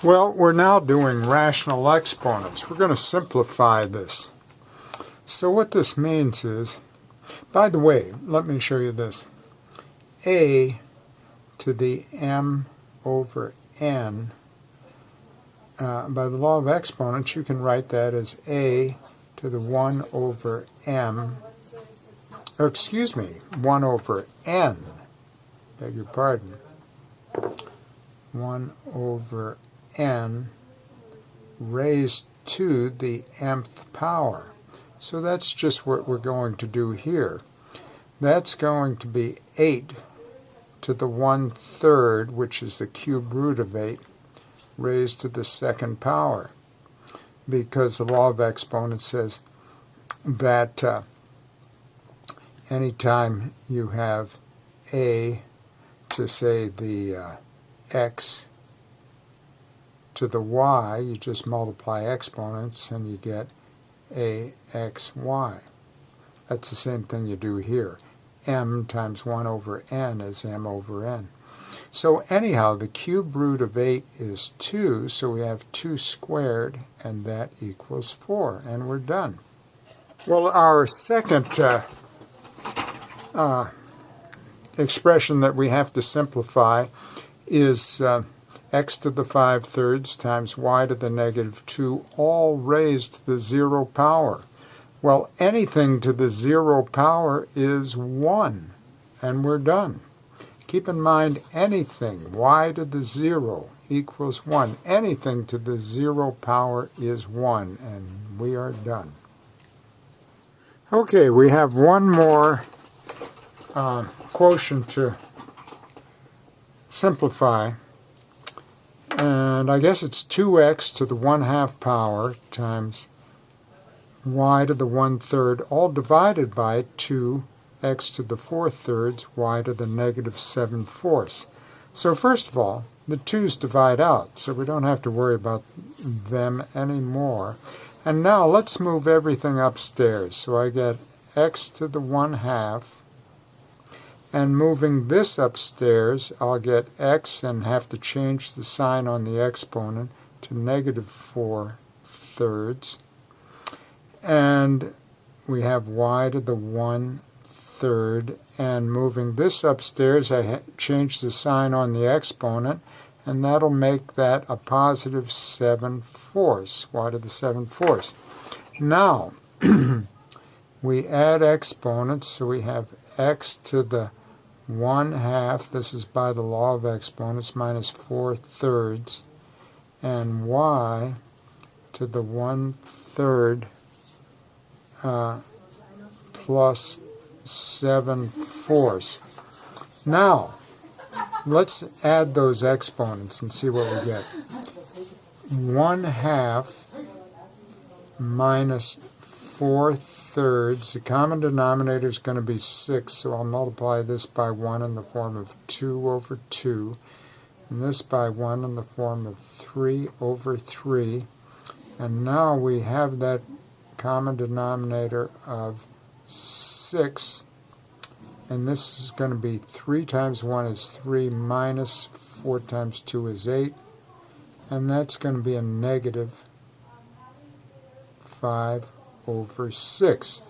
Well, we're now doing rational exponents. We're going to simplify this. So what this means is, by the way, let me show you this. A to the m over n, by the law of exponents, you can write that as a to the 1 over m, or excuse me, 1 over n, beg your pardon, 1 over n raised to the mth power. So that's just what we're going to do here. That's going to be 8 to the 1/3, which is the cube root of 8, raised to the second power. Because the law of exponents says that anytime you have a to, say, the x to the y, you just multiply exponents and you get axy. That's the same thing you do here. M times 1 over n is m over n. So anyhow, the cube root of 8 is 2, so we have 2 squared, and that equals 4, and we're done. Well, our second expression that we have to simplify is x to the 5/3 times y to the -2, all raised to the 0 power. Well, anything to the 0 power is 1, and we're done. Keep in mind, anything, y to the 0 equals 1. Anything to the 0 power is 1, and we are done. Okay, we have one more quotient to simplify. And I guess it's 2x to the 1/2 power times y to the 1/3, all divided by 2x to the 4/3, y to the -7/4. So first of all, the 2's divide out, so we don't have to worry about them anymore. And now let's move everything upstairs. So I get x to the 1/2. And moving this upstairs, I'll get x and have to change the sign on the exponent to -4/3. And we have y to the 1/3. And moving this upstairs, I change the sign on the exponent, and that'll make that a +7/4, y to the 7/4. Now, we add exponents, so we have x to the 1/2, this is by the law of exponents, minus 4/3, and y to the 1/3 plus 7/4. Now, let's add those exponents and see what we get. 1/2 minus 4/3, the common denominator is going to be 6, so I'll multiply this by 1 in the form of 2 over 2, and this by 1 in the form of 3 over 3, and now we have that common denominator of 6, and this is going to be 3 times 1 is 3 minus 4 times 2 is 8, and that's going to be a -5/6.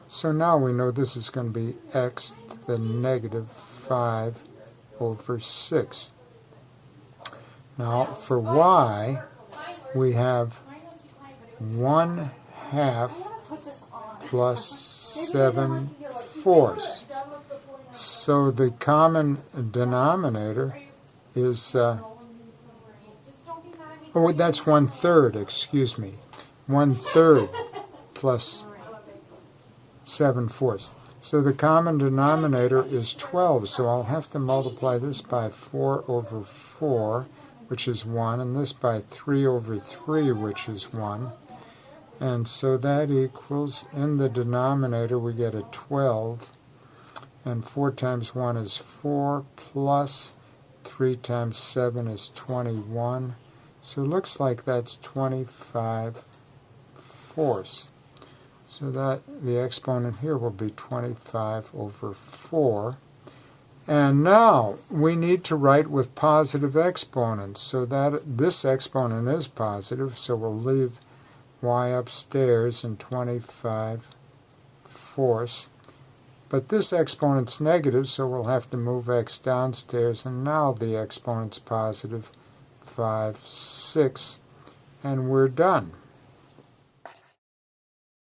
So now we know this is going to be x to the -5/6. Now for y, we have 1/2 plus 7/4. So the common denominator is, oh, that's 1/3, excuse me. 1/3 plus 7/4. So the common denominator is 12, so I'll have to multiply this by 4 over 4, which is 1, and this by 3 over 3, which is 1. And so that equals, in the denominator, we get a 12, and 4 times 1 is 4, plus 3 times 7 is 21. So it looks like that's 25/4. So that the exponent here will be 25 over 4. And now we need to write with positive exponents, so that this exponent is positive, so we'll leave y upstairs and 25/4. But this exponent's negative, so we'll have to move x downstairs, and now the exponent's positive 5/6, and we're done.